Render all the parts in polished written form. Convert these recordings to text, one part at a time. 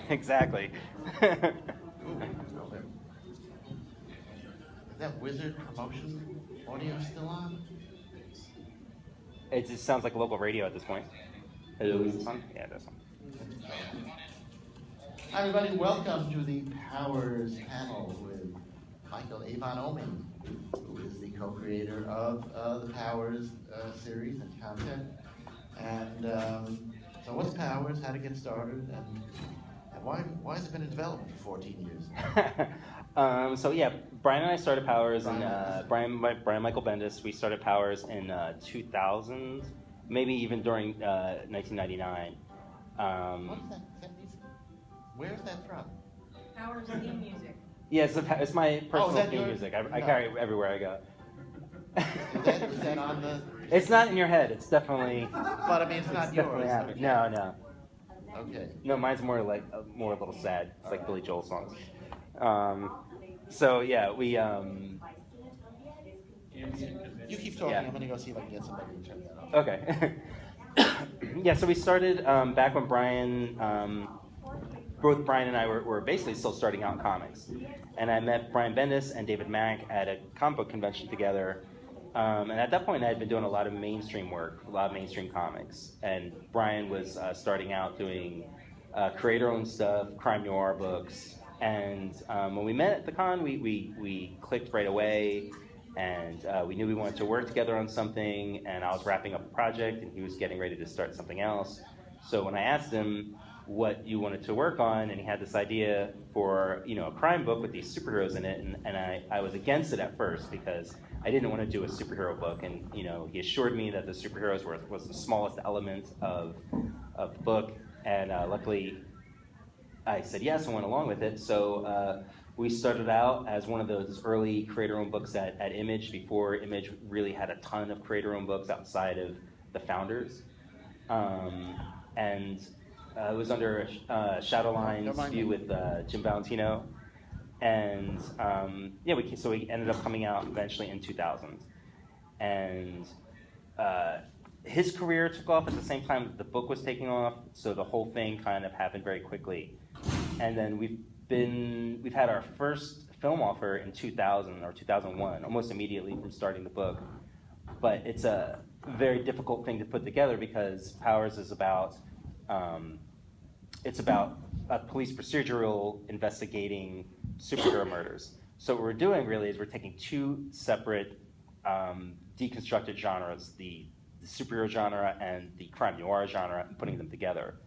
Exactly. Is that Wizard promotion audio still on? It just sounds like local radio at this point. Hello, is this on? Yeah, that's on. Hi, everybody. Welcome to the Powers panel with Michael Avon Oeming, who is the co-creator of the Powers series and content. And so what's Powers, how to get started, and why has it been in development for 14 years? So yeah, Brian and I started Powers, and Brian Michael Bendis, we started Powers in 2000, maybe even during 1999. What is that? Is that music? Where's that from? Powers theme music. Yeah, it's my personal theme your, music. I no. carry it everywhere I go. Is that on the... It's not in your head. It's definitely... But I mean, it's not yours. Okay. No. Okay. No, mine's more like more a little sad. It's like Billy Joel songs. So yeah, we. You keep talking. Yeah. I'm gonna go see if I can get somebody to turn that off. Okay. Yeah, so we started back when Brian, both Brian and I were basically still starting out in comics, and I met Brian Bendis and David Mack at a comic book convention together. And at that point, I had been doing a lot of mainstream work, a lot of mainstream comics. And Brian was starting out doing creator-owned stuff, crime noir books. And when we met at the con, we clicked right away. And we knew we wanted to work together on something. And I was wrapping up a project, and he was getting ready to start something else. So when I asked him what you wanted to work on, and he had this idea for a crime book with these superheroes in it, and I was against it at first because I didn't want to do a superhero book, and he assured me that the superheroes was the smallest element of the book, and luckily I said yes and went along with it. So we started out as one of those early creator-owned books at Image, before Image really had a ton of creator-owned books outside of the founders, and it was under Shadowline's view with Jim Valentino. And we ended up coming out eventually in 2000, and his career took off at the same time that the book was taking off. So the whole thing kind of happened very quickly, and then we've had our first film offer in 2000 or 2001, almost immediately from starting the book. But it's a very difficult thing to put together because Powers is about a police procedural investigating superhero murders. So what we're doing really is we're taking two separate deconstructed genres, the superhero genre and the crime noir genre, and putting them together.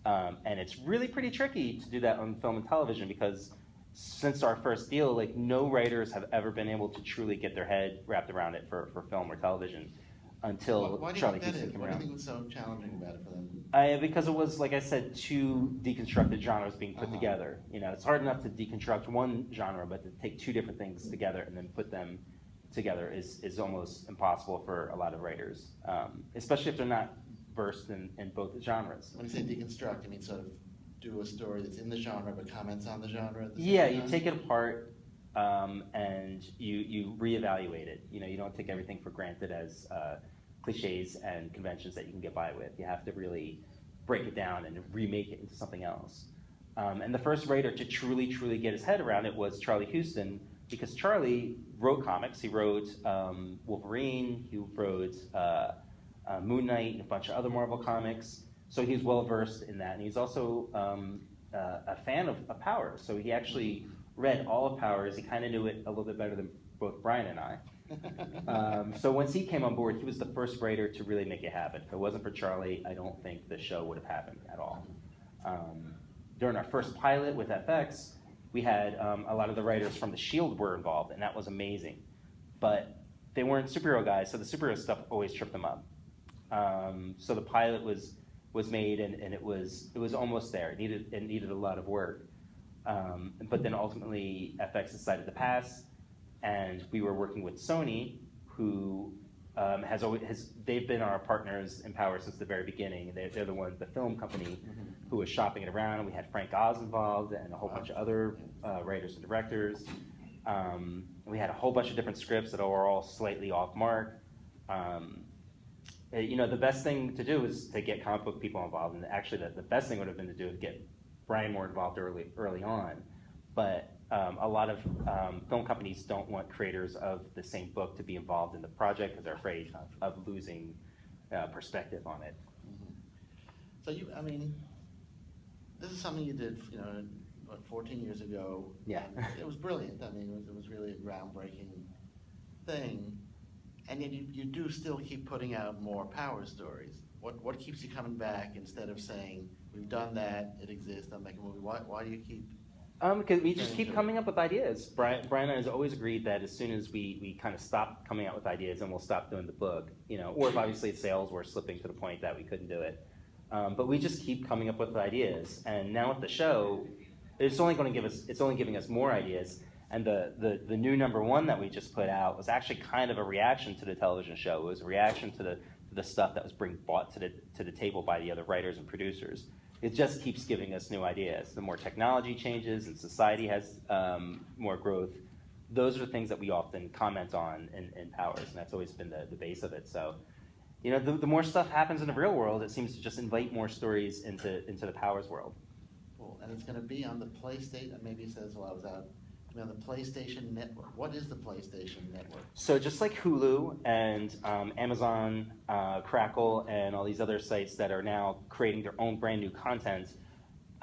And it's really pretty tricky to do that on film and television because since our first deal, like no writers have ever been able to truly get their head wrapped around it for film or television until Charlie Houston came around. Why do you think it was so challenging about it for them? Because it was, like I said, two deconstructed genres being put together. It's hard enough to deconstruct one genre, but to take two different things together and then put them together is almost impossible for a lot of writers, especially if they're not versed in both genres. When you say deconstruct, you mean sort of do a story that's in the genre but comments on the genre at the same Yeah, time? you take it apart and you reevaluate it. You don't take everything for granted as cliches and conventions that you can get by with. You have to really break it down and remake it into something else. And the first writer to truly get his head around it was Charlie Houston, because Charlie wrote comics. He wrote Wolverine, he wrote Moon Knight, and a bunch of other Marvel comics. So he's well versed in that. And he's also a fan of Powers. So he actually read all of Powers. He kind of knew it a little bit better than both Brian and I. So once he came on board, he was the first writer to really make it happen. If it wasn't for Charlie, I don't think the show would have happened at all. During our first pilot with FX, we had a lot of the writers from The Shield were involved, and that was amazing. But they weren't superhero guys, so the superhero stuff always tripped them up. So the pilot was made, and it was almost there. It needed a lot of work. But then ultimately, FX decided to pass. And we were working with Sony, who they've been our partners in Power since the very beginning. They're the film company who was shopping it around. And we had Frank Oz involved and a whole bunch of other writers and directors. We had a whole bunch of different scripts that were all slightly off mark. the best thing to do is to get comic book people involved, and actually the best thing would have been to do is get Brian more involved early on. But a lot of film companies don't want creators of the same book to be involved in the project because they're afraid of losing perspective on it. Mm-hmm. So this is something you did, 14 years ago. Yeah. It was brilliant. I mean, it was really a groundbreaking thing. And yet you do still keep putting out more Power stories. What keeps you coming back instead of saying, we've done that, it exists, I'll make a movie? Why do you keep? Because we just keep coming up with ideas. Brian and I has always agreed that as soon as we kind of stop coming out with ideas, and we'll stop doing the book, or if obviously sales were slipping to the point that we couldn't do it. But we just keep coming up with ideas. And now with the show, it's only giving us more ideas. And the new #1 that we just put out was actually kind of a reaction to the television show. It was a reaction to the stuff that was being brought to the table by the other writers and producers. It just keeps giving us new ideas. The more technology changes and society has more growth, those are the things that we often comment on in Powers, and that's always been the base of it. So, the more stuff happens in the real world, it seems to just invite more stories into the Powers world. Cool. And it's going to be on the PlayStation. Maybe it says while I was out. On the PlayStation Network. What is the PlayStation Network? So just like Hulu and Amazon, Crackle, and all these other sites that are now creating their own brand new content,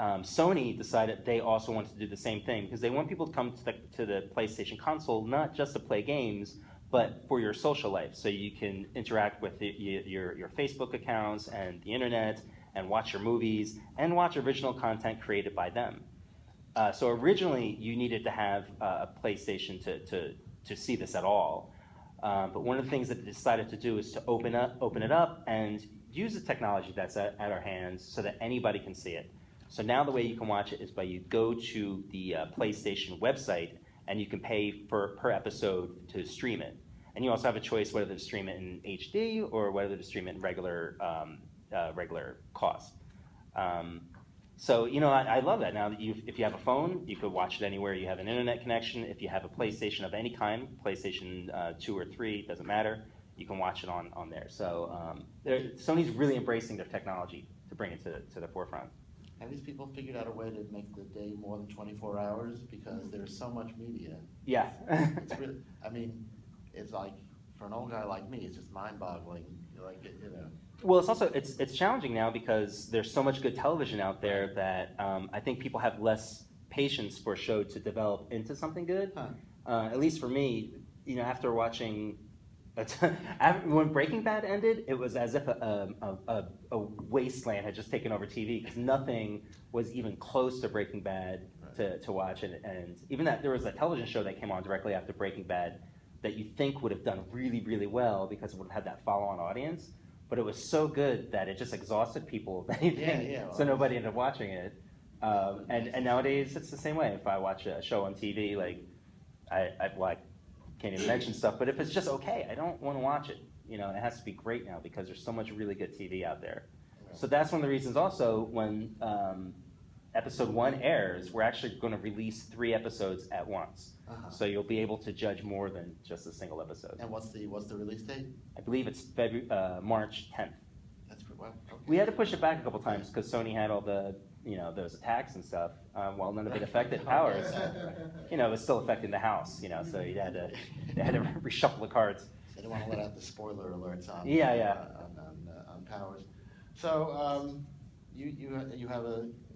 Sony decided they also wanted to do the same thing because they want people to come to the PlayStation console not just to play games, but for your social life. So you can interact with your Facebook accounts and the internet and watch your movies and watch original content created by them. So originally, you needed to have a PlayStation to see this at all. But one of the things that they decided to do is to open it up and use the technology that's at our hands so that anybody can see it. So now the way you can watch it is by you go to the PlayStation website and you can pay per episode to stream it. And you also have a choice whether to stream it in HD or whether to stream it in regular cost. So, I love that. Now, if you have a phone, you could watch it anywhere you have an internet connection. If you have a PlayStation of any kind, PlayStation 2 or 3, doesn't matter, you can watch it on there. So Sony's really embracing their technology to bring it to the forefront. Have these people figured out a way to make the day more than 24 hours? Because there's so much media. Yeah. It's really, it's like, for an old guy like me, it's just mind-boggling. Well, it's challenging now because there's so much good television out there that I think people have less patience for a show to develop into something good. Huh. At least for me, after watching, when Breaking Bad ended, it was as if a wasteland had just taken over TV because nothing was even close to Breaking Bad to watch. And even that there was a television show that came on directly after Breaking Bad that you think would have done really, really well because it would have had that follow-on audience. But it was so good that it just exhausted people. So nobody ended up watching it. And nowadays it's the same way. If I watch a show on TV, like I can't even mention stuff, but if it's just okay, I don't want to watch it. It has to be great now because there's so much really good TV out there. So that's one of the reasons also when episode 1 airs, we're actually going to release 3 episodes at once. Uh-huh. So you'll be able to judge more than just a single episode. And what's the release date? I believe it's March 10th. That's pretty well. Okay. We had to push it back a couple times because Sony had all the those attacks and stuff. While none of it affected Powers, it was still affecting the house. So they had to reshuffle the cards. They didn't want to let out the spoiler alerts on on Powers. So you have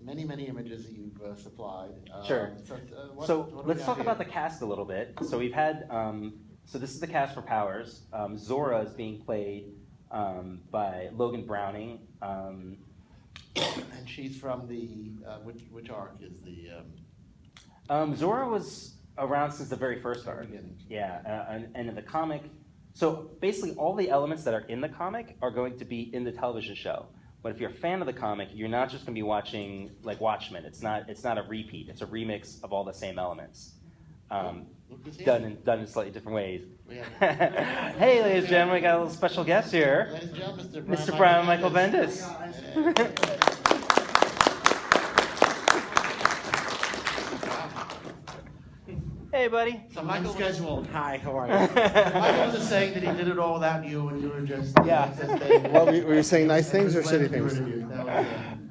many images that you've supplied. Sure. So let's talk about the cast a little bit. So we've had, so this is the cast for Powers. Zora is being played by Logan Browning. And she's from the, which arc is the? Zora was around since the very first arc. Yeah, and in the comic, so basically all the elements that are in the comic are going to be in the television show. But if you're a fan of the comic, you're not just going to be watching like Watchmen. It's not a repeat. It's a remix of all the same elements, done in slightly different ways. Hey, ladies and gentlemen, we got a little special guest here, ladies and gentlemen, Mr. Brian Michael Bendis. Hey, Hey, buddy. So Michael was, Unscheduled. Hi, how are you? Michael was just saying that he did it all without you, and you were just Yeah. Well, were you saying nice things or shitty things?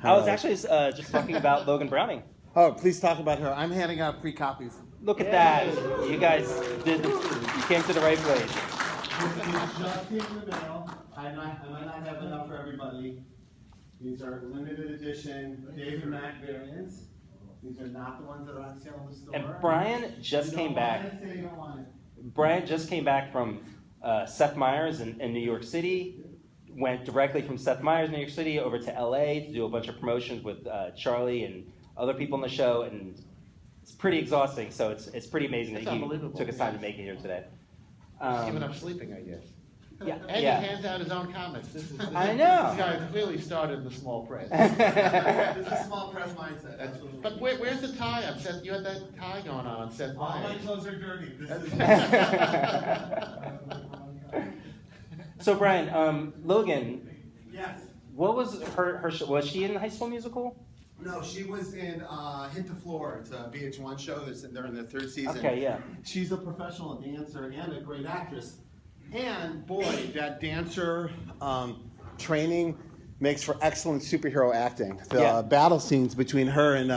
I was actually just talking about Logan Browning. Oh, please talk about her. I'm handing out free copies. Look at that. You guys you came to the right place. It's just in the mail. I might not have enough for everybody. These are limited edition David Mack variants. These are not the ones that are on sale in the store. And Brian just came back. Say you don't want it. Brian just came back from Seth Meyers in New York City. Went directly from Seth Meyers, New York City, over to LA to do a bunch of promotions with Charlie and other people on the show, and it's pretty exhausting. So it's pretty amazing It's that he unbelievable, took his time to yes. make it here today. He's giving up sleeping, I guess. Yeah, And yeah. he hands out his own comics. This I know. This guy clearly started the small press. This is small press mindset. Absolutely. But where's the tie on Seth? You had that tie going on Seth All my Meyers. clothes are dirty. This is. So Brian, Logan, Yes. what was her show? Was she in High School Musical? No, she was in Hint to Floor. It's a VH1 show. They're in their third season. Okay, yeah. She's a professional dancer and a great actress. And boy, that dancer training makes for excellent superhero acting. The battle scenes between her and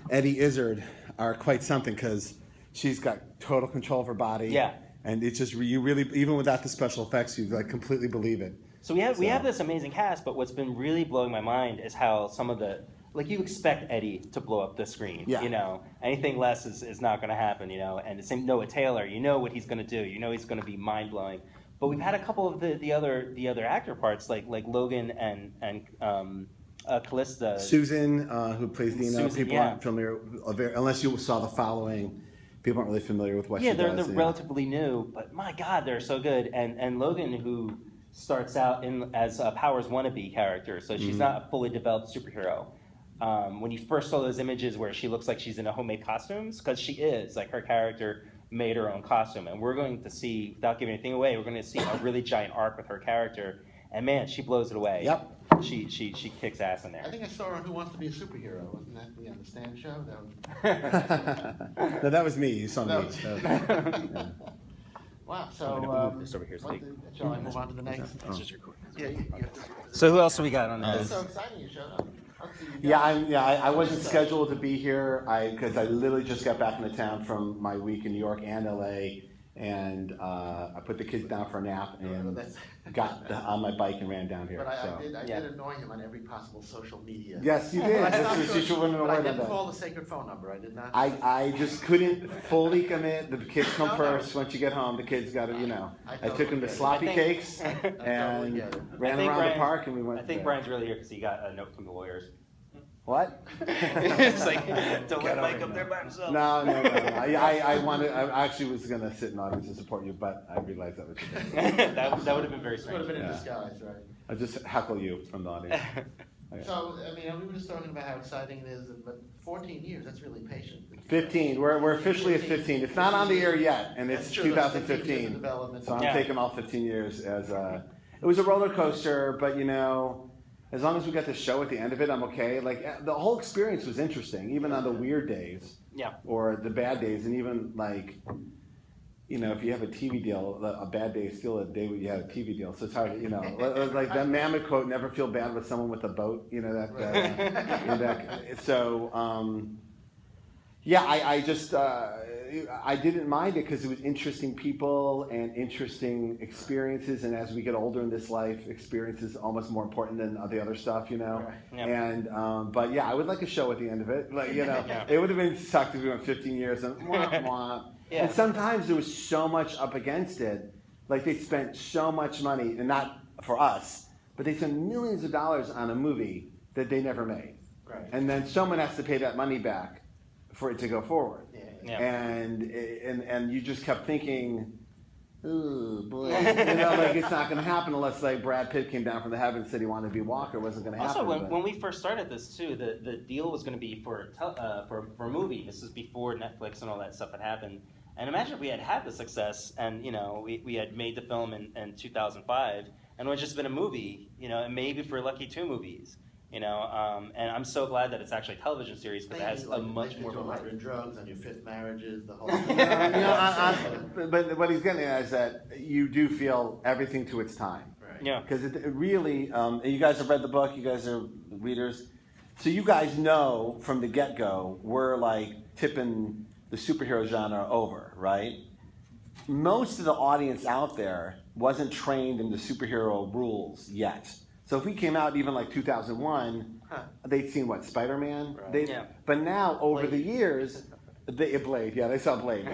Eddie Izzard are quite something because she's got total control of her body. Yeah. And it's just you really, even without the special effects, you like completely believe it. So we have this amazing cast, but what's been really blowing my mind is how some of the, like, you expect Eddie to blow up the screen. Yeah. You know, anything less is not going to happen. You know, and the same Noah Taylor. You know what he's going to do. You know he's going to be mind blowing. But we've had a couple of the other actor parts like Logan and Callista. Susan, who plays Dina, Susan, people yeah. aren't familiar, unless you saw The Following, people aren't really familiar with what she they're does. relatively new, but my God, they're so good. And Logan, who starts out as a Powers wannabe character, so she's not a fully developed superhero. When you first saw those images where she looks like she's in a homemade costumes, because she is, like her character made her own costume, and we're going to see, without giving anything away, we're going to see a really giant arc with her character, and man, she blows it away. Yep. She kicks ass in there. I think I saw her on Who Wants to Be a Superhero. Wasn't that the Understand show? No, that was me. You saw No. me. Yeah. Wow. So, I'm gonna move this over here so what shall I move on to the next? Oh. Yeah, you have to. So who else do we got on It's this? so exciting you showed up. Let's see, you Yeah, got- I wasn't scheduled to be here because I literally just got back into town from my week in New York and LA, and I put the kids down for a nap and That's- got on my bike and ran down here. But So. I Yeah. did annoy him on every possible social media. Yes, you did. But I This stopped is- you doing- should win an but I award on didn't that. call the sacred phone number. I did not. I just couldn't fully commit. The kids come No, no. first. Once you get home, the kids got to, I took them to get it. sloppy I think- cakes I totally and get it. ran I think around Brian- the park, and we went. I think there. Brian's really here because he got a note from the lawyers. What? It's like, don't Get let Mike over up it. there by himself. No. I actually was going to sit in the audience to support you, but I realized that was. that would have been very This would have strange. been in Yeah. disguise, right? I just heckle you from the audience. Okay. So, I mean, we were just talking about how exciting it is, but 14 years, that's really patient. 15. We're officially at 15. It's not on the air yet, and it's That's true, that's 15 years of 2015. development. So I'm Yeah. taking all 15 years as it was a roller coaster, but as long as we got the show at the end of it, I'm okay. Like the whole experience was interesting, even on the weird days Yeah. or the bad days, and even like, if you have a TV deal, a bad day is still a day when you have a TV deal. So it's hard, like that Mammoth quote, "Never feel bad with someone with a boat." I just I didn't mind it because it was interesting people and interesting experiences, and as we get older in this life, experience is almost more important than the other stuff, Right. Yeah. And but yeah, I would like a show at the end of it. Like Yeah. it would have been sucked if we went 15 years and wah, wah. Yeah. And sometimes there was so much up against it, like they spent so much money, and not for us, but they spent millions of dollars on a movie that they never made, Right. and then someone has to pay that money back for it to go forward. Yeah. And you just kept thinking, oh boy, like it's not going to happen unless like Brad Pitt came down from the heavens and said he wanted to be Walker. It wasn't going to happen. Also, but- when we first started this too, the deal was going to be for a movie. This is before Netflix and all that stuff had happened. And imagine if we had the success, and we had made the film in 2005, and it had just been a movie, and maybe if we're lucky 2 movies. And I'm so glad that it's actually a television series because it has a much more of a life. Drugs on your fifth marriages, the whole. But what he's getting at is that you do feel everything to its time. Right. Yeah. Because it really, you guys have read the book. You guys are readers, so you guys know from the get-go we're like tipping the superhero genre over, right? Most of the audience out there wasn't trained in the superhero rules yet. So if we came out even like 2001, they'd seen what, Spider-Man? Right. Yeah. But now over the years, Blade, yeah, they saw Blade.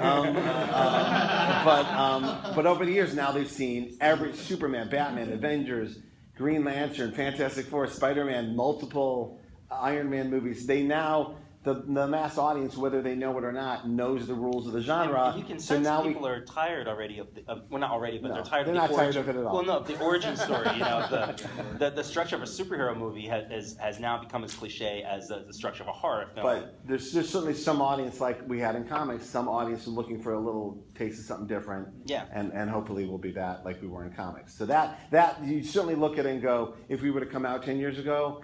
But over the years now they've seen every Superman, Batman, Avengers, Green Lantern, Fantastic Four, Spider-Man, multiple Iron Man movies. They now, the mass audience, whether they know it or not, knows the rules of the genre. And you can sense people are tired already well, not already, but No, they're tired they're of the not tired origin. of it at all. Well, no, the origin story. The structure of a superhero movie has now become as cliche as the structure of a horror film. But there's certainly some audience, like we had in comics, some audience is looking for a little taste of something different. Yeah. And hopefully we'll be that like we were in comics. So that you certainly look at it and go, if we would have come out 10 years ago,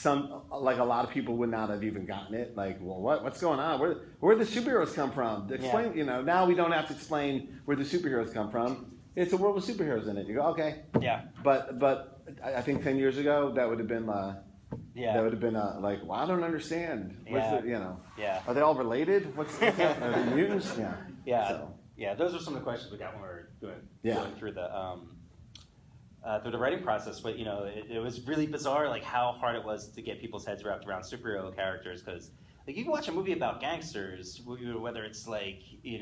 a lot of people would not have even gotten it. Like, well, what's going on? Where the superheroes come from? Explain. Now we don't have to explain where the superheroes come from. It's a world with superheroes in it. You go, okay. Yeah. But I think 10 years ago that would have been that would have been like, well, I don't understand. Yeah. Are they all related? Are they mutants? Yeah. Yeah. So. Yeah. Those are some of the questions we got when we were going through the writing process. But it was really bizarre, like how hard it was to get people's heads wrapped around superhero characters, because like you can watch a movie about gangsters, whether it's like in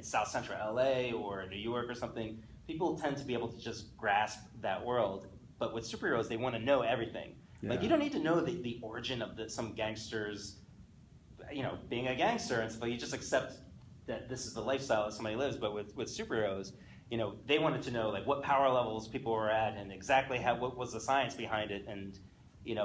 South Central LA or New York or something. People tend to be able to just grasp that world, but with superheroes, they want to know everything. Yeah. Like you don't need to know the origin of some gangsters, being a gangster and stuff. You just accept that this is the lifestyle that somebody lives. But with superheroes, they wanted to know like what power levels people were at and exactly what was the science behind it. And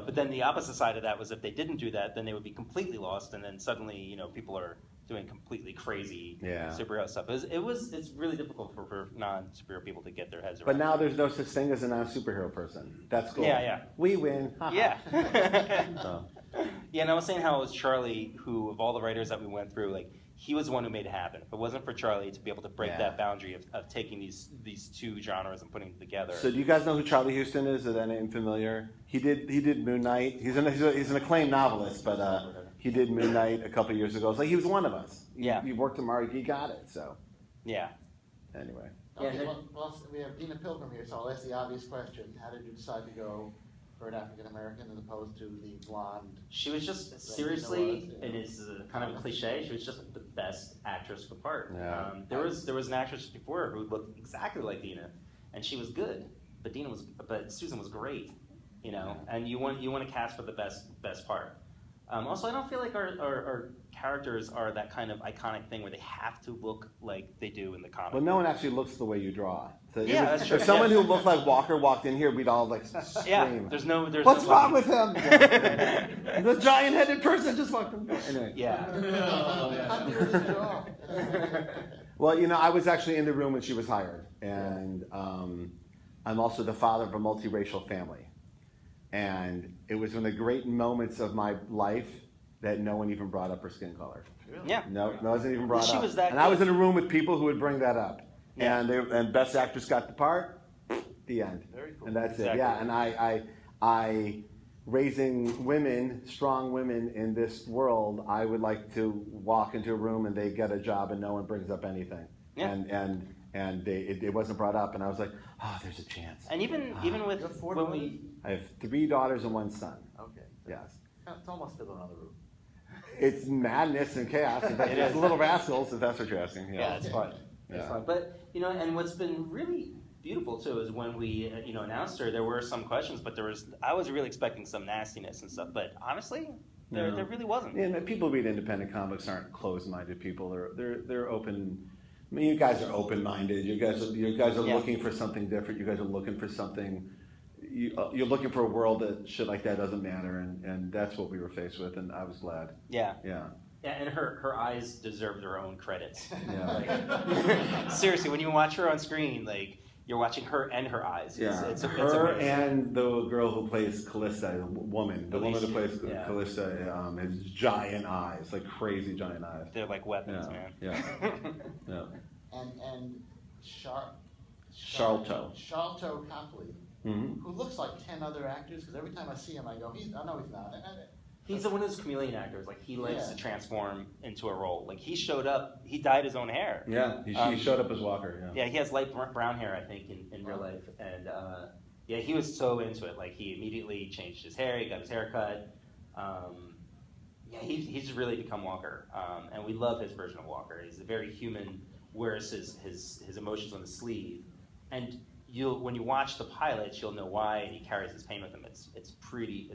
but then the opposite side of that was if they didn't do that, then they would be completely lost. And then suddenly, people are doing completely crazy superhero stuff. It's really difficult for non-superhero people to get their heads around. But now there's no such thing as a non-superhero person. That's cool. Yeah. We win. Yeah. So. Yeah, and I was saying how it was Charlie who, of all the writers that we went through, like he was the one who made it happen. If it wasn't for Charlie to be able to break that boundary of taking these two genres and putting them together. So do you guys know who Charlie Houston is? Is that name familiar? He did Moon Knight. He's an acclaimed novelist, but he did Moon Knight a couple of years ago. It's like he was one of us. He worked tomorrow. He got it. So yeah. Anyway. Okay, well, we have Dina Pilgrim here, so I'll ask the obvious question. How did you decide to go for an African American as opposed to the blonde? She was just seriously, it is kind of a cliche. She was just the best actress for the part. Yeah. There was an actress before her who looked exactly like Dina, and she was good. But Susan was great, And you want to cast for the best part. Also, I don't feel like our characters are that kind of iconic thing where they have to look like they do in the comic. Well, no one actually looks the way you draw. So that's true. If someone who looked like Walker walked in here, we'd all like scream. Yeah, there's What's no wrong with him? The giant-headed person just walked in. Anyway. Yeah. How did you draw? Well, I was actually in the room when she was hired, and I'm also the father of a multiracial family. And it was one of the great moments of my life that no one even brought up her skin color. Really? Yeah. No, it wasn't even brought She up. was that and I was good. in a room with people who would bring that up. Yeah. And Best Actress got the part, the end. Very cool. And that's Exactly. it. Yeah, and I raising women, strong women in this world, I would like to walk into a room and they get a job and no one brings up anything. Yeah. And it wasn't brought up, and I was like, oh, there's a chance. And even with You're 4 when daughters? we I have 3 daughters and 1 son. Okay. Yes. It's almost still another room. It's madness and chaos. It's Little Rascals, if that's what you're asking. yeah, it's fun. It's Yeah. fun. But and what's been really beautiful too is when we announced her, there were some questions, but I was really expecting some nastiness and stuff. But honestly, there really wasn't. And people read independent comics aren't closed-minded people. They're open. I mean, you guys are open-minded. You guys are looking for something different. You guys are looking for something. You're looking for a world that shit like that doesn't matter, and that's what we were faced with, and I was glad. Yeah. Yeah. Yeah, and her eyes deserve their own credits. Yeah. Like, seriously, when you watch her on screen, like you're watching her and her eyes. Yeah, It's her amazing. and the girl who plays Callista, the woman who plays Yeah. Callista, has giant eyes, like crazy giant eyes. They're like weapons, man. Yeah, yeah. And Charlton Copley, Mm-hmm. who looks like 10 other actors, because every time I see him, I go, I know he's not. He's one of those chameleon actors. Like, he likes Yeah. to transform into a role. Like, he showed up, he dyed his own hair. Yeah, he showed up as Walker. Yeah, he has light brown hair, I think, in real life. And yeah, he was so into it. Like, he immediately changed his hair. He got his hair cut. Yeah, he's really become Walker. And we love his version of Walker. He's very human, wears his emotions on the sleeve. And when you watch the pilots, you'll know why, and he carries his pain with him. It's a pretty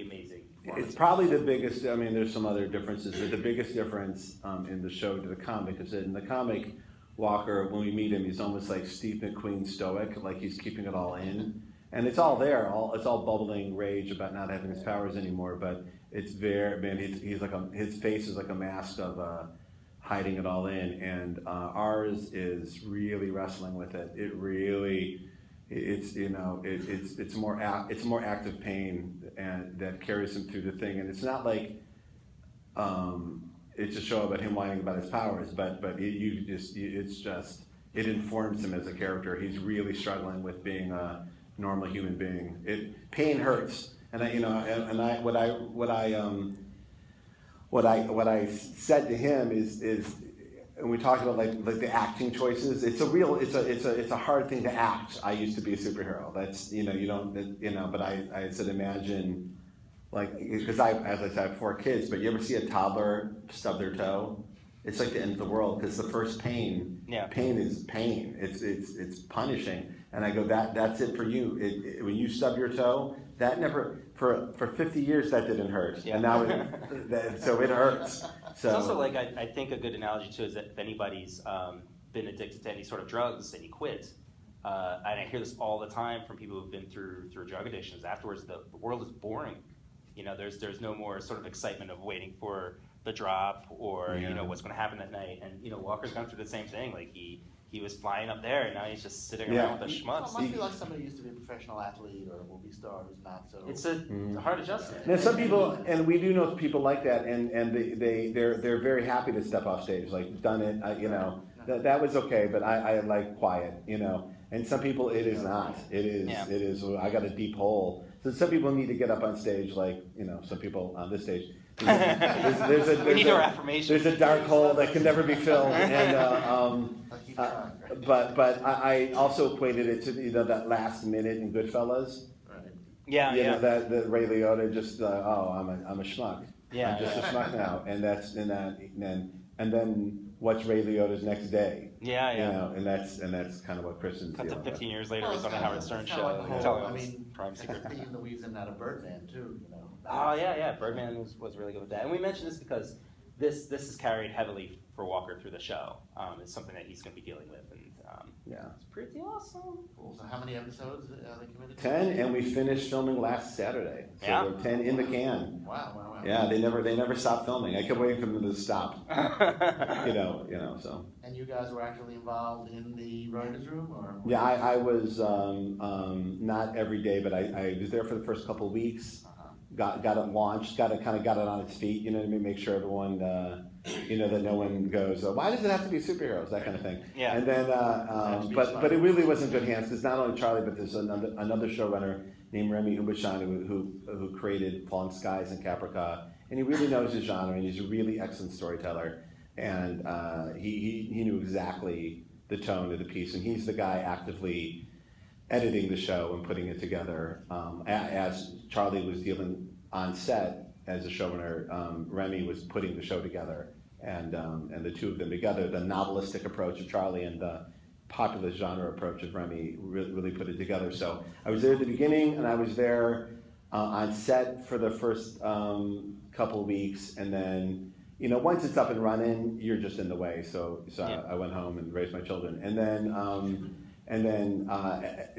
amazing performance. It's probably the biggest. I mean, there's some other differences, but the biggest difference in the show to the comic is that in the comic, Walker, when we meet him, he's almost like Steve McQueen stoic, like he's keeping it all in, and it's all there. It's all bubbling rage about not having his powers anymore. But it's very, man. He's like his face is like a mask of hiding it all in, and ours is really wrestling with it. It's more active pain and that carries him through the thing, and it's not like it's a show about him whining about his powers, but it informs him as a character. He's really struggling with being a normal human being. Pain hurts, and what I said to him is and we talked about like the acting choices. It's a hard thing to act. I used to be a superhero. That's but I said imagine like, because as I said, I have 4 kids, but you ever see a toddler stub their toe? It's like the end of the world, because the first pain is pain. It's punishing. And I go, that's it for you. When you stub your toe, that never, for 50 years that didn't hurt. Yeah. And now so it hurts. So It's also like, I think a good analogy too is that if anybody's been addicted to any sort of drugs and you quit, and I hear this all the time from people who've been through drug addictions, afterwards the world is boring. There's no more sort of excitement of waiting for the drop or what's going to happen that night. And Walker's gone through the same thing. Like he was flying up there, and now he's just sitting around with a schmuck. It must be like somebody who used to be a professional athlete or a movie star who's not so. It's a hard adjustment. Now some people, and we do know people like that, and they're very happy to step off stage, like done it, that was okay, but I like quiet, And some people it is not. It is. I got a deep hole. So some people need to get up on stage, like some people on this stage. We need our affirmation. There's a dark hole that can never be filled, and but I also equated it to that last minute in Goodfellas. Right. Yeah. That Ray Liotta just I'm a schmuck. Yeah. I'm just a schmuck now, and then what's Ray Liotta's next day? Yeah. And that's kind of what Kristen's Cut to dealing 15 with. years later, it's on the Howard Stern show. Like the telling whole, us crime it's secret. a theme that weaves in out of Birdman too. Oh yeah. Birdman was really good with that, and we mentioned this because this is carried heavily for Walker through the show. It's something that he's going to be dealing with, and it's pretty awesome. Cool. So how many episodes are they committed to? 10, and we finished filming last Saturday. So we're 10 in the can. Wow. Yeah, they never stopped filming. I kept waiting for them to stop. So. And you guys were actually involved in the writers' room, or? Yeah, I was not every day, but I was there for the first couple of weeks. Got it launched, got it on its feet. You know what I mean? Make sure everyone, that no one goes, why does it have to be superheroes? That kind of thing. Yeah. And then, but it really was in good hands, because not only Charlie, but there's another showrunner named Remy Ubashani who created Falling Skies and Caprica, and he really knows his genre, and he's a really excellent storyteller, and he knew exactly the tone of the piece, and he's the guy actively editing the show and putting it together. As Charlie was dealing on set as a showrunner, Remy was putting the show together, and the two of them together, the novelistic approach of Charlie and the popular genre approach of Remy really put it together. So I was there at the beginning, and I was there on set for the first couple of weeks, and then once it's up and running, you're just in the way. So I went home and raised my children, and then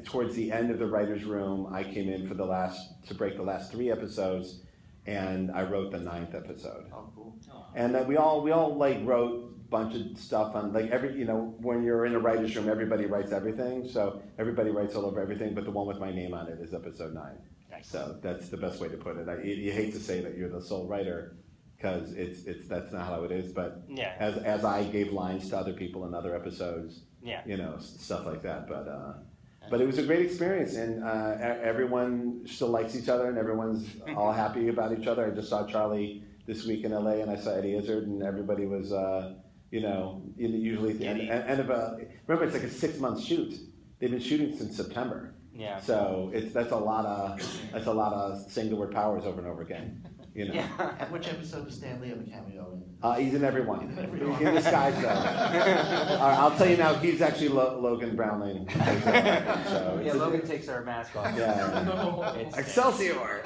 towards the end of the writer's room, I came in to break the last 3 episodes, and I wrote the 9th episode. Oh, cool. And then we all like wrote a bunch of stuff on like when you're in a writer's room, everybody writes everything. So everybody writes all over everything, but the one with my name on it is episode 9. Nice. So that's the best way to put it. You hate to say that you're the sole writer because that's not how it is. But Yeah. as I gave lines to other people in other episodes, Yeah. stuff like that. But it was a great experience, and everyone still likes each other, and everyone's all happy about each other. I just saw Charlie this week in LA, and I saw Eddie Izzard, and everybody was, usually at the end of remember, it's like a 6-month shoot. They've been shooting since September. Yeah. So that's a lot of saying the word powers over and over again. Yeah. And which episode does Stan Lee have a cameo in? He's in every one. In disguise, though. I'll tell you now, he's actually Logan Brownling. So Yeah, Logan takes our mask off. Yeah. It's- Excelsior!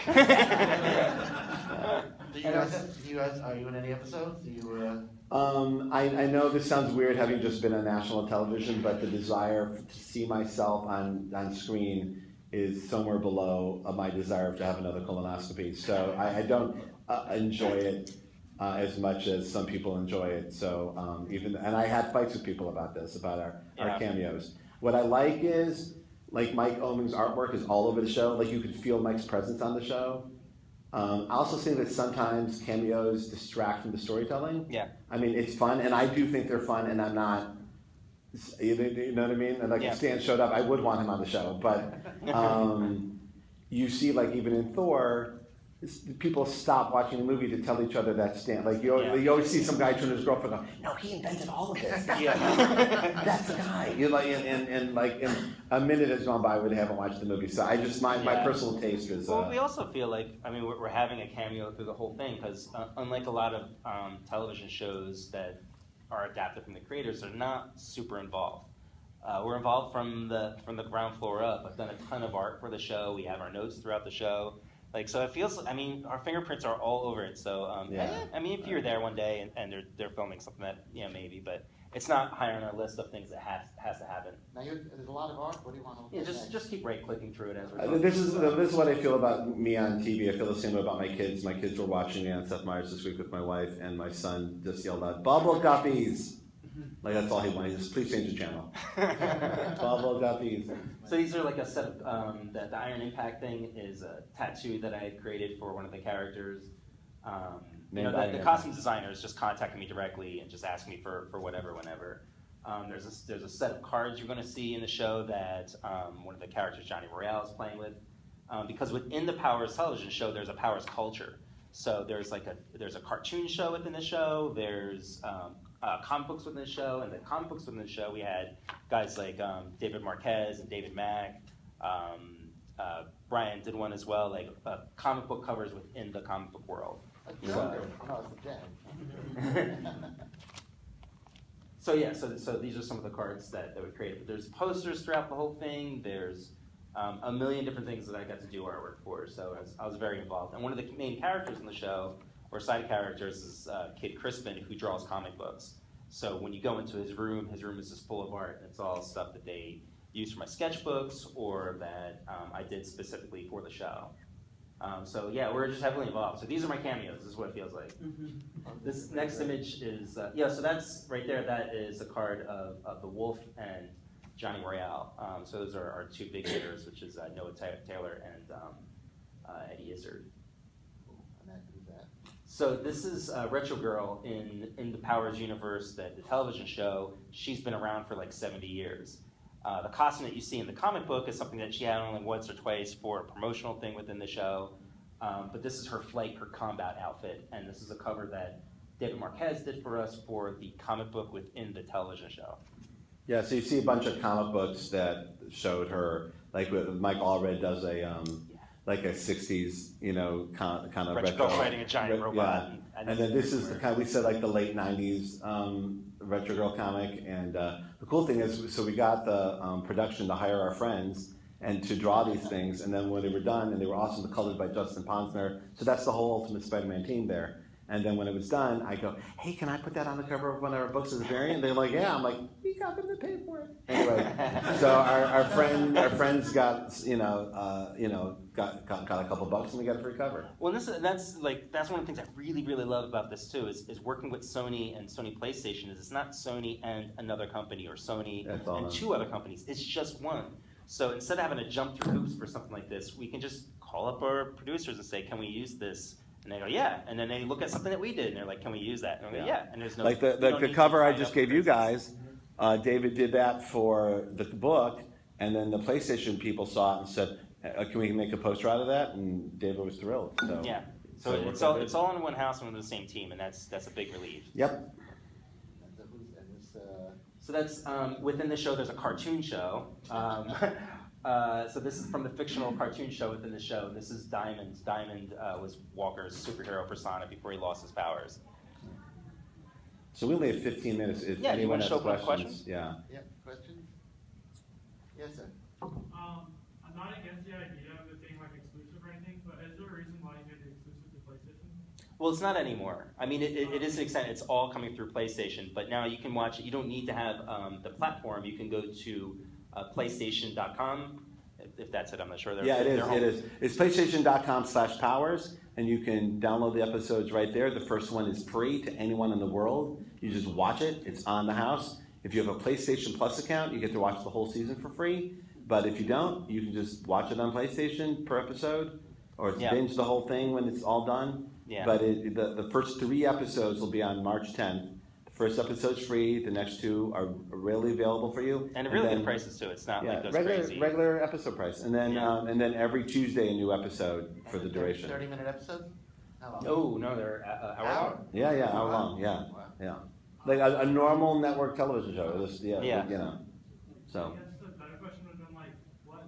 Do you guys, are you in any episodes? Do you, I know this sounds weird having just been on national television, but the desire to see myself on screen is somewhere below my desire to have another colonoscopy. So I don't enjoy it as much as some people enjoy it. So and I had fights with people about this, about our cameos. What I like is, like, Mike Oeming's artwork is all over the show. Like, you could feel Mike's presence on the show. I also think that sometimes cameos distract from the storytelling. Yeah. I mean, it's fun, and I do think they're fun, and I'm not, you know what I mean? And like, if Stan showed up, I would want him on the show. But you see, like, even in Thor, people stop watching the movie to tell each other that Stan. Like, you always see some guy turn to his girlfriend and go, "No, he invented all of this. That's the guy." You're like, and a minute has gone by where they haven't watched the movie. So I just, my personal taste is. Well, we also feel like, I mean, we're having a cameo through the whole thing because unlike a lot of television shows that are adapted from the creators, they're not super involved. We're involved from the ground floor up. I've done a ton of art for the show. We have our notes throughout the show. Like, so it feels, I mean, our fingerprints are all over it. So, I mean, if you're there one day and they're filming something that, maybe, but it's not high on our list of things that has to happen. now there's a lot of art. What do you want to look Yeah, at? just keep right-clicking through it as we're going. This is what I feel about me on TV. I feel the same way about my kids. My kids were watching me on Seth Meyers this week with my wife, and my son just yelled out, "Bubble guppies!" Like, that's all he wanted. He just, "Please change the channel." Bubble guppies. So these are like a set of, the Iron Impact thing is a tattoo that I had created for one of the characters. The costume designers just contacted me directly and just asked me for whatever, whenever. There's a set of cards you're going to see in the show that one of the characters, Johnny Royale, is playing with. Because within the Powers television show, there's a Powers culture. So there's a cartoon show within the show. There's comic books within the show, and the comic books within the show, we had guys like David Marquez and David Mack. Brian did one as well, like comic book covers within the comic book world. No, it's the dead. So these are some of the cards that we created. But there's posters throughout the whole thing. There's a million different things that I got to do artwork for. So I was very involved. And one of the main characters in the show, or side characters, is Kid Crispin, who draws comic books. So when you go into his room is just full of art. It's all stuff that they use for my sketchbooks or that I did specifically for the show. We're just heavily involved. So these are my cameos. This is what it feels like. This next image is, so that's right there. That is a card of the Wolf and Johnny Royale. So those are our two big hitters, which is Noah Taylor and Eddie Izzard. And that is that. So this is Retro Girl in the Powers universe, the television show. She's been around for like 70 years. The costume that you see in the comic book is something that she had only once or twice for a promotional thing within the show. But this is her flight, her combat outfit. And this is a cover that David Marquez did for us for the comic book within the television show. Yeah, so you see a bunch of comic books that showed her, like Mike Allred does a 60s, kind of retro fighting a giant robot. Yeah. And then this is the kind, we said like the late 90s Retro Girl comic. And the cool thing is, so we got the production to hire our friends and to draw these things. And then when they were done, and they were awesome, colored by Justin Ponsner. So that's the whole Ultimate Spider-Man team there. And then when it was done, I go, hey, can I put that on the cover of one of our books as a variant? They're like, yeah. I'm like, we got them to pay for it. Anyway, so our friends got got a couple bucks and we got a free cover. Well, that's one of the things I really, really love about this too is working with Sony and Sony PlayStation. Is it's not Sony and another company or Sony and two other companies. It's just one. So instead of having to jump through hoops for something like this, we can just call up our producers and say, can we use this? And they go, yeah. And then they look at something that we did, and they're like, can we use that? And I go, yeah. And there's no like the cover I just gave you guys. David did that for the book, and then the PlayStation people saw it and said, can we make a poster out of that? And David was thrilled. So yeah. So it's all in one house and under the same team, and that's a big relief. Yep. So that's within the show. There's a cartoon show. So this is from the fictional cartoon show within the show. This is Diamond. Diamond was Walker's superhero persona before he lost his powers. So we only have 15 minutes. If yeah, anyone has questions? Yeah. Yeah, questions? Yes, sir. I'm not against the idea of it being like exclusive or anything, but is there a reason why you made it exclusive to PlayStation? Well, it's not anymore. I mean, it is an extent. It's all coming through PlayStation, but now you can watch it. You don't need to have the platform. You can go to PlayStation.com. If that's it, I'm not sure. Yeah, it is. It is. It's PlayStation.com/powers, and you can download the episodes right there. The first one is free to anyone in the world. You just watch it. It's on the house. If you have a PlayStation Plus account, you get to watch the whole season for free. But if you don't, you can just watch it on PlayStation per episode, or binge the whole thing when it's all done. Yeah. But the first 3 episodes will be on March 10th. First episode's free. The next 2 are readily available for you. And really good prices too. It's not like those crazy. Regular episode price. And then every Tuesday a new episode for the duration. 30-minute episodes? How long? Oh no, they're hour long. Yeah, hour long. Yeah, yeah. Like a normal network television show. So. I guess the better question would have been like, what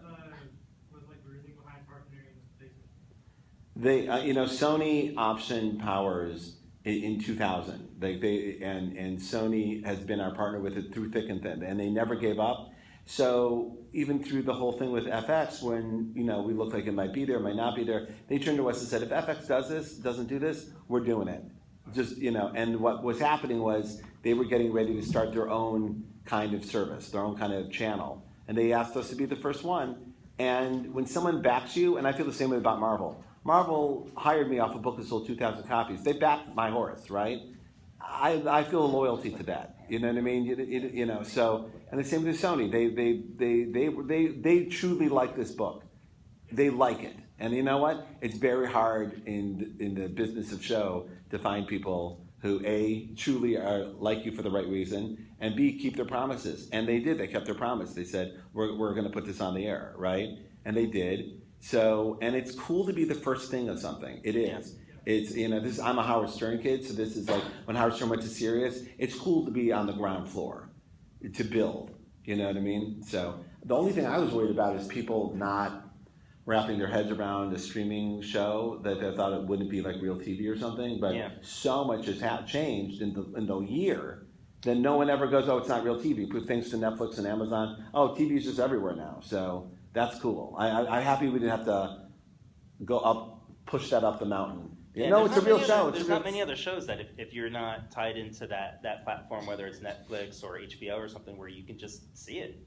was like the reasoning behind partnering with PlayStation? Sony optioned Powers in 2000. And Sony has been our partner with it through thick and thin, and they never gave up. So even through the whole thing with FX, when we looked like it might be there, might not be there, they turned to us and said, if FX doesn't do this, we're doing it. And what was happening was they were getting ready to start their own kind of service, their own kind of channel, and they asked us to be the first one. And when someone backs you, and I feel the same way about Marvel. Marvel hired me off a book that sold 2,000 copies. They backed my horse, right? I feel a loyalty to that. You know what I mean? So, and the same with Sony. They truly like this book. They like it. And you know what? It's very hard in the business of show to find people who A, truly are like you for the right reason, and B, keep their promises. And they did. They kept their promise. They said, we're going to put this on the air, right? And they did. So, and it's cool to be the first thing of something. It is. It's, I'm a Howard Stern kid, so this is like when Howard Stern went to Sirius, it's cool to be on the ground floor, to build. You know what I mean? So the only thing I was worried about is people not wrapping their heads around a streaming show that they thought it wouldn't be like real TV or something. But so much has changed in the year that no one ever goes, oh, it's not real TV. Put things to Netflix and Amazon. Oh, TV is just everywhere now. So that's cool. I'm happy we didn't have to push that up the mountain. It's a real show. There's not many other shows that if you're not tied into that platform, whether it's Netflix or HBO or something, where you can just see it,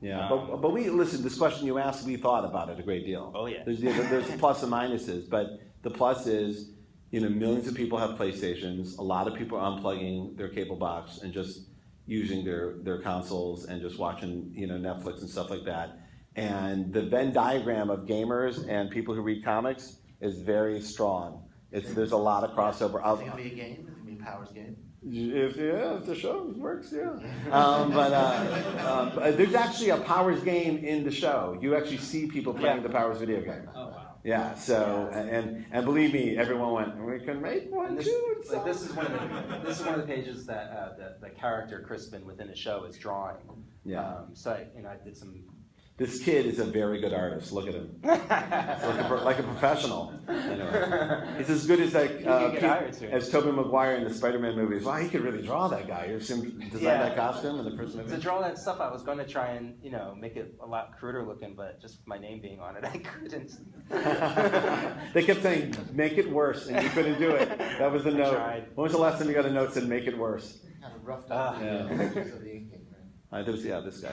Yeah, but we listen. This question you asked, we thought about it a great deal. Oh yeah. There's plus and minuses, but the plus is, millions of people have PlayStations. A lot of people are unplugging their cable box and just using their consoles and just watching Netflix and stuff like that. And the Venn diagram of gamers and people who read comics is very strong. There's a lot of crossover. Is it going to be a game? Is it going to be a Powers game? If the show works, yeah. But there's actually a Powers game in the show. You actually see people playing the Powers video game. Oh wow. Yeah. So and believe me, everyone went, we can make one too. This is one of the pages that the character Crispin within the show is drawing. Yeah. So I did some. This kid is a very good artist. Look at him. like a professional. He's as good as as Tobey Maguire in the Spider-Man movies. Wow, he could really draw that guy. You've seen him design that costume in the first movie. To draw that stuff, I was going to try and make it a lot cruder looking, but just with my name being on it, I couldn't. They kept saying, make it worse, and you couldn't do it. That was the note. tried. When was the last time you got a note that said, make it worse? Kind of roughed up the Yeah. edges of the inking, right? This guy.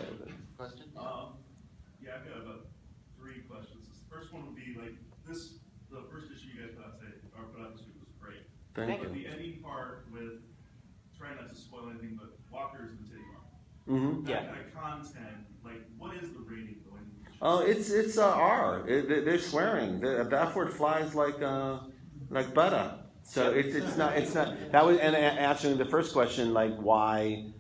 Question? Yeah, I've got about 3 questions. The first one would be like the first issue you guys put out this week was great. Thank But you. the ending part with, trying not to spoil anything, but Walker's and Titty Mark. Mm-hmm. Yeah. That kind of content, like, what is the rating going? Oh, it's R. They're swearing. The F word flies like butter. So it's not that was, and answering the first question, like why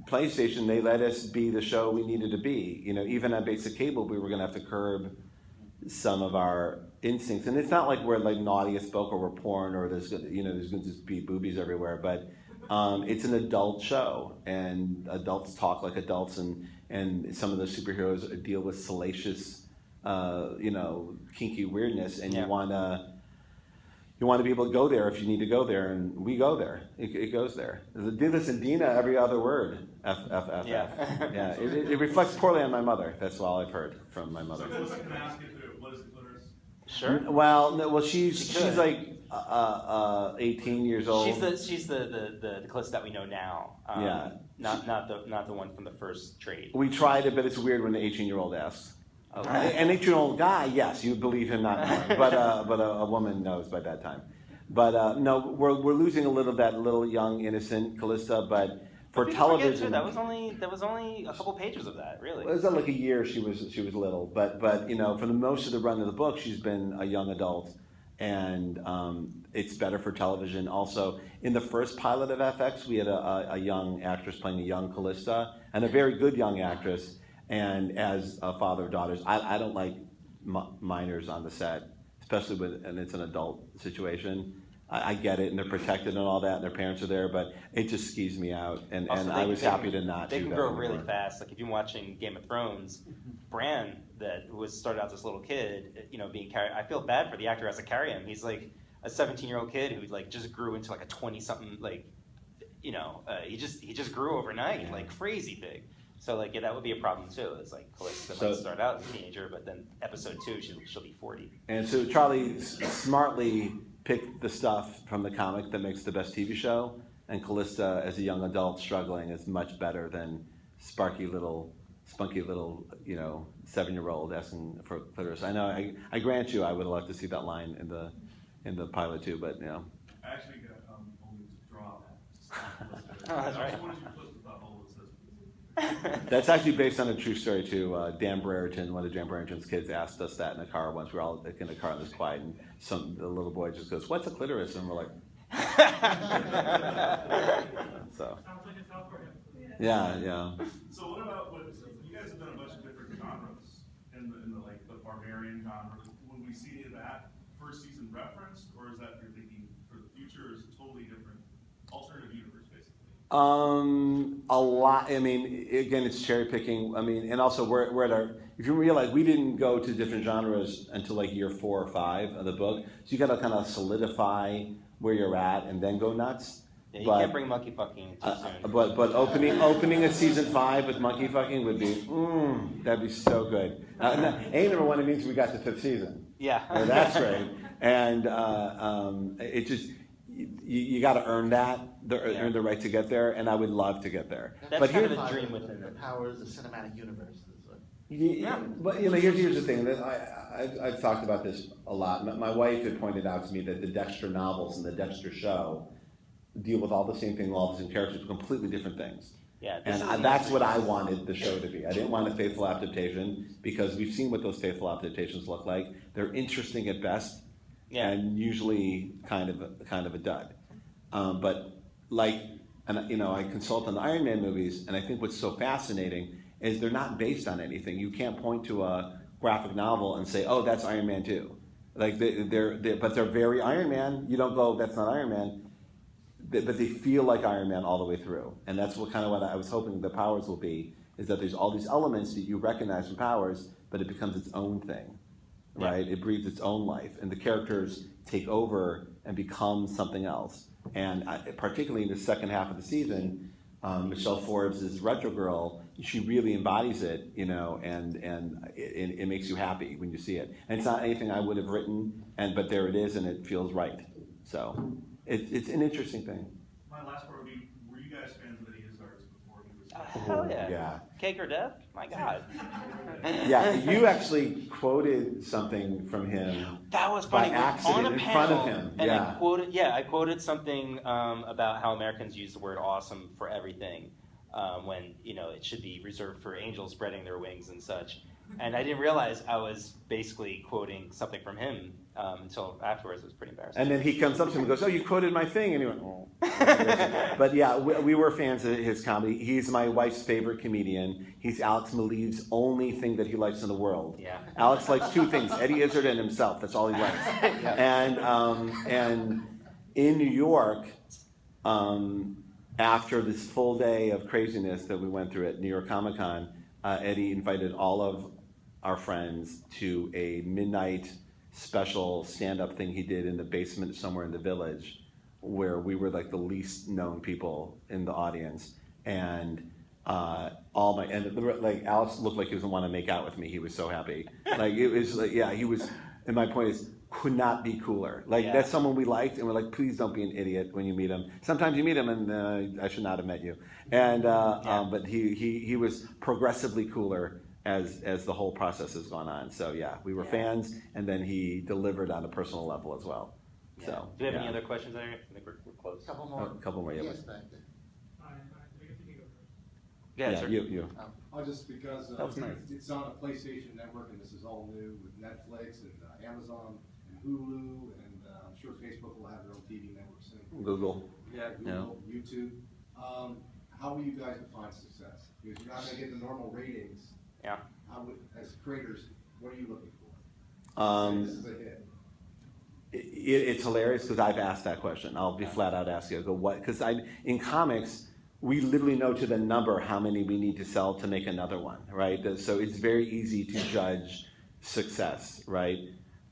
PlayStation, they let us be the show we needed to be. Even on basic cable, we were going to have to curb some of our instincts. And it's not like we're like naughty as book or we're porn or there's going to just be boobies everywhere. But it's an adult show, and adults talk like adults, and some of the superheroes deal with salacious, kinky weirdness, and you want to be able to go there if you need to go there, and we go there. It goes there. Dinus and Dina, every other word. F. Yeah. Yeah. It reflects poorly on my mother. That's all I've heard from my mother. So can I ask you, what is the clitoris? Sure. Well, no, she's could. like 18 years old. She's the closest that we know now. Yeah. Not the one from the first trade. We tried it, but it's weird when an 18-year-old asks. Okay. An 18-year-old guy, yes, you believe him not knowing, but a woman knows by that time. But no, we're losing a little that little young innocent Callista. But for People forget, television, too, that was only a couple pages of that, really. it was like a year she was little. But for the most of the run of the book, she's been a young adult, and it's better for television. Also, in the first pilot of FX, we had a young actress playing a young Callista, and a very good young actress. And as a father of daughters, I don't like minors on the set, especially and it's an adult situation. I get it, and they're protected and all that, and their parents are there, but it just skis me out. And I was happy to not They do can that grow anymore. really fast. Like if you're watching Game of Thrones, Bran, who started out as this little kid, being carried. I feel bad for the actor who has to carry him. He's like a 17-year-old kid who like just grew into like a 20-something, like, he just grew overnight, like crazy big. So like that would be a problem too. It's like Callista might start out as a teenager, but then episode 2 she'll be 40. And so Charlie smartly picked the stuff from the comic that makes the best TV show, and Callista as a young adult struggling is much better than spunky little 7-year-old asking for clitoris. I know. I grant you, I would have loved to see that line in the pilot too, but I actually got only to draw that. Oh, that's right. I wanted you to put the hole that says. That's actually based on a true story too. Dan Brereton, one of Dan Brereton's kids, asked us that in a car once. We were all in a car and it was quiet, and the little boy just goes, "What's a clitoris?" And we're like, so. Sounds like it's out for him. Yeah. So what about you guys have done a bunch of different genres in the like the barbarian genre. Would we see any of that first season referenced, or is that you're thinking for the future is a totally different alternative universe basically? A lot. I mean, again, it's cherry picking. I mean, and also we're at our. If you realize we didn't go to different genres until like year 4 or 5 of the book, so you got to kind of solidify where you're at and then go nuts. Yeah, you can't bring monkey fucking too soon. But opening a season 5 with monkey fucking would be that'd be so good. Number one, it means we got to 5th season. Yeah. That's great. And it just you got to earn that, earn the right to get there, and I would love to get there. That's but kind here, of a dream within the it. powers of cinematic universe. yeah, but here's the thing that I've talked about this a lot. My wife had pointed out to me that the Dexter novels and the Dexter show deal with all the same thing, all the same characters, completely different things. Yeah, and that's what I wanted the show to be. I didn't want a faithful adaptation because we've seen what those faithful adaptations look like. They're interesting at best, and usually kind of a dud. But I consult on the Iron Man movies, and I think what's so fascinating is they're not based on anything. You can't point to a graphic novel and say, "Oh, that's Iron Man 2." Like but they're very Iron Man. You don't go, "That's not Iron Man." But they feel like Iron Man all the way through, and that's what I was hoping the Powers will be. Is that there's all these elements that you recognize from Powers, but it becomes its own thing, right? It breathes its own life, and the characters take over and become something else. And particularly in the second half of the season, Michelle Forbes' Retro Girl, she really embodies it, and it makes you happy when you see it. And it's not anything I would have written, but there it is, and it feels right. So it's an interesting thing. My last part would be, were you guys fans of Eddie Izzard's before he was? Hell yeah. Yeah. Cake or death? My God. Yeah, you actually quoted something from him. That was funny. By accident, on a in panel, front of him. And Yeah. I quoted something about how Americans use the word awesome for everything, when it should be reserved for angels spreading their wings and such. And I didn't realize I was basically quoting something from him until afterwards. It was pretty embarrassing. And then he comes up to him and goes, "Oh, you quoted my thing." And he went, "Oh." But yeah, we were fans of his comedy. He's my wife's favorite comedian. He's Alex Maleev's only thing that he likes in the world. Yeah. Alex likes two things: Eddie Izzard and himself. That's all he likes. And in New York, after this full day of craziness that we went through at New York Comic Con, Eddie invited all of our friends to a midnight special stand-up thing he did in the basement somewhere in the Village, where we were like the least known people in the audience, and like Alex looked like he doesn't want to make out with me. He was so happy. Like it was like, yeah, he was. And my point is, could not be cooler. Like that's someone we liked, and we're like, please don't be an idiot when you meet him. Sometimes you meet him, and I should not have met you. And but he was progressively cooler as the whole process has gone on. So yeah, we were fans, and then he delivered on a personal level as well. Yeah. So do you have any other questions there? I think we're close. Couple more. A couple more, yeah. Yes, back there. Yeah, sir. You. Oh, just because That was nice. it's on a PlayStation Network, and this is all new with Netflix and Amazon and Hulu, and I'm sure Facebook will have their own TV network soon. Google. Yeah, Google, YouTube. How will you guys define success? Because you're not going to get the normal ratings. Yeah. As creators, what are you looking for? This is a hit. It's hilarious because I've asked that question. I'll be flat out asking. I go, what? Because in comics, we literally know to the number how many we need to sell to make another one, right? So it's very easy to judge success, right?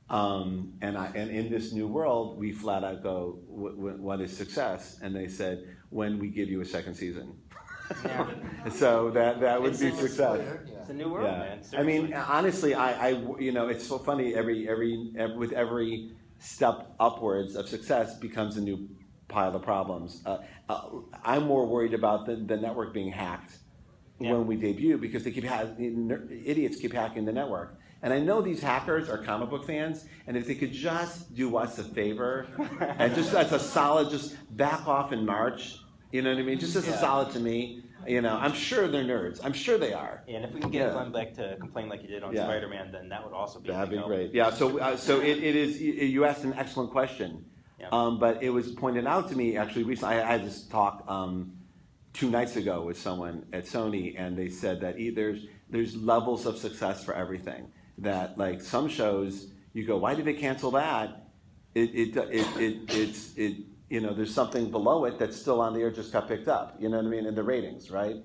And in this new world, we flat out go, what is success? And they said, when we give you a second season. Yeah. So that would be success. It's a new world, man. I mean, honestly, I it's so funny. With every step upwards of success becomes a new pile of problems. I'm more worried about the network being hacked when we debut, because they idiots keep hacking the network. And I know these hackers are comic book fans, and if they could just do us a favor and just as a solid, just back off in March. You know what I mean? Just as a solid to me. I'm sure they're nerds. I'm sure they are. Yeah, and if we can get Glenn Beck to complain like he did on Spider-Man, then that would also be that'd be great. Yeah. So it is. You asked an excellent question, but it was pointed out to me actually recently. I had this talk 2 nights ago with someone at Sony, and they said that there's levels of success for everything. That like some shows, you go, why did they cancel that? It's there's something below it that's still on the air, just got picked up. You know what I mean? In the ratings, right?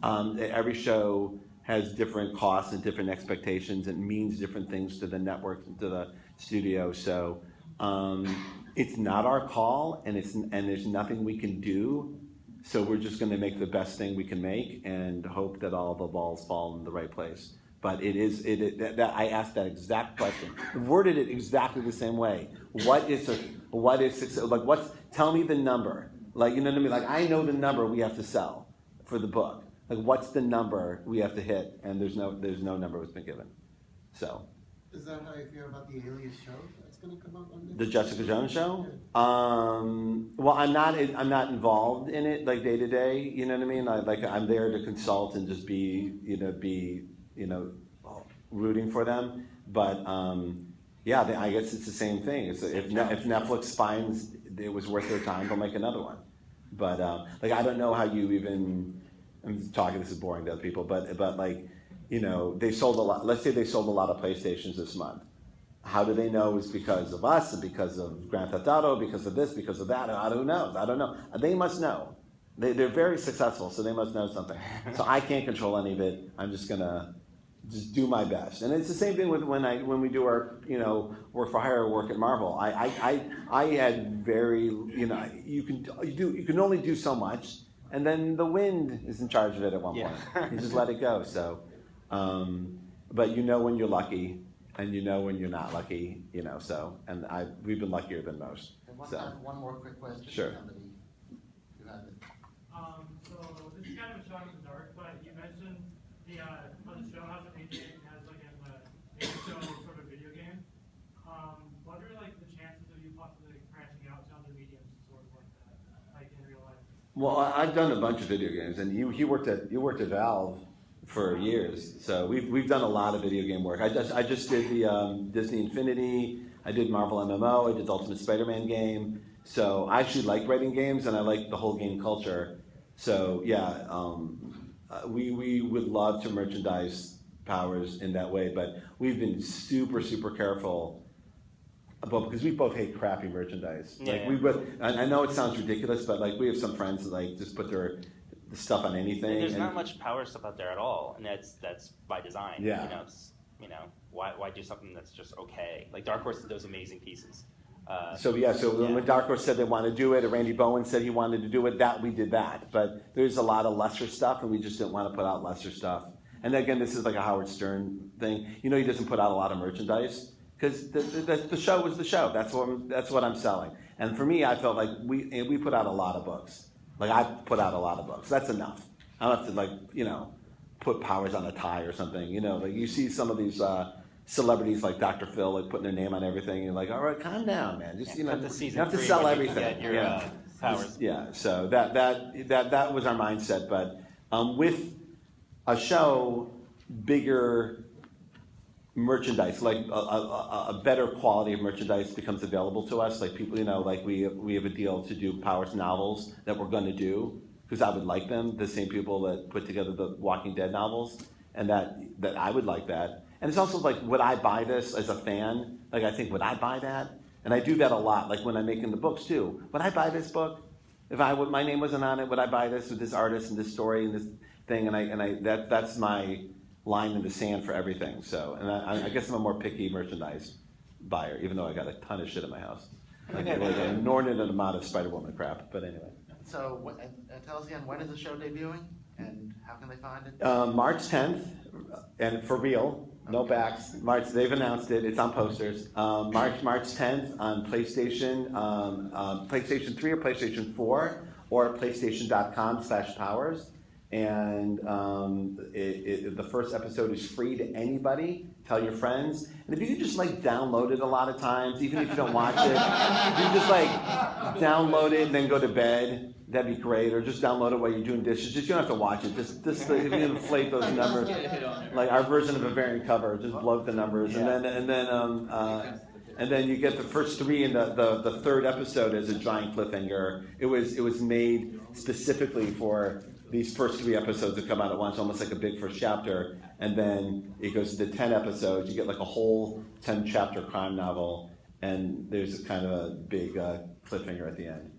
Every show has different costs and different expectations, and means different things to the network and to the studio. So it's not our call, and there's nothing we can do. So we're just going to make the best thing we can make and hope that all the balls fall in the right place. But I asked that exact question, worded it exactly the same way. What is success? Like, tell me the number. Like, you know what I mean? Like, I know the number we have to sell for the book. Like, what's the number we have to hit? And there's no number that's been given. So. Is that how you feel about the Alias show that's going to come up on the Jessica Jones show? Well, I'm not involved in it like day to day. You know what I mean? I'm there to consult and just be rooting for them. But I guess it's the same thing. If Netflix finds it was worth their time, they'll make another one. But I don't know how you even. I'm talking. This is boring to other people, but they sold a lot. Let's say they sold a lot of PlayStations this month. How do they know it's because of us, and because of Grand Theft Auto, because of this, because of that? Who knows? I don't know. They must know. They're very successful, so they must know something. So I can't control any of it. I'm just gonna do my best. And it's the same thing with when we do our work for hire work at Marvel. I had very you can only do so much. and then the wind is in charge of it at one Yeah. point. You just let it go. So, but you know when you're lucky, and you know when you're not lucky. So, and we've been luckier than most. And So. one more quick question. Sure. Somebody who has it. So this is kind of a shot in the dark, but you mentioned the show has a painting has like a show sort of video game. What are like the chances of you possibly branching out to other mediums sort of like that, like in real life? Well, I've done a bunch of video games, and you worked at Valve for years, so we've done a lot of video game work. I just did the Disney Infinity. I did Marvel MMO. I did the Ultimate Spider-Man game. So I actually like writing games, and I like the whole game culture. So yeah, we would love to merchandise Powers in that way, but we've been super careful because we both hate crappy merchandise. Yeah. And I know it sounds ridiculous, but like we have some friends that like just put their stuff on anything. There's not much power stuff out there at all, and that's by design. Yeah. Why do something that's just okay? Like Dark Horse did those amazing pieces. So when Dark Horse said they wanted to do it, or Randy Bowen said he wanted to do it, we did that. But there's a lot of lesser stuff, and we just didn't want to put out lesser stuff. And again, this is like a Howard Stern thing. He doesn't put out a lot of merchandise because the show was the show. That's what I'm selling. And for me, I felt like we put out a lot of books. Like I put out a lot of books. That's enough. I don't have to put Powers on a tie or something. Like you see some of these celebrities like Dr. Phil like putting their name on everything. You're like, all right, calm down, man. Just Put the you have to sell everything. Your Powers. Yeah. So that was our mindset. But with a show, bigger merchandise, like a better quality of merchandise becomes available to us. Like people, like we have a deal to do Powers novels that we're going to do because I would like them. The same people that put together the Walking Dead novels, and that I would like that. And it's also like, would I buy this as a fan? Like I think, would I buy that? And I do that a lot. Like when I'm making the books too. Would I buy this book? If my name wasn't on it, would I buy this with this artist and this story and this thing? And that's my line in the sand for everything. So, and I guess I'm a more picky merchandise buyer, even though I got a ton of shit at my house, like an inordinate amount of Spider-Woman crap. But anyway. So tell us again, when is the show debuting, and how can they find it? March 10th, and for real, no backs. They've announced it. It's on posters. March 10th on PlayStation, PlayStation 3 or PlayStation 4, or PlayStation.com/powers. And the first episode is free to anybody. Tell your friends. And if you could just download it a lot of times, even if you don't watch it, if you just download it and then go to bed, that'd be great. Or just download it while you're doing dishes. Just you don't have to watch it. Just if you inflate those numbers, like our version of a variant cover, just blow up the numbers, and then you get the first three, and the third episode is a giant cliffhanger. It was made specifically for these first 3 episodes that come out at once, almost like a big first chapter, and then it goes to 10 episodes. You get a whole 10-chapter crime novel, and there's a kind of a big cliffhanger at the end.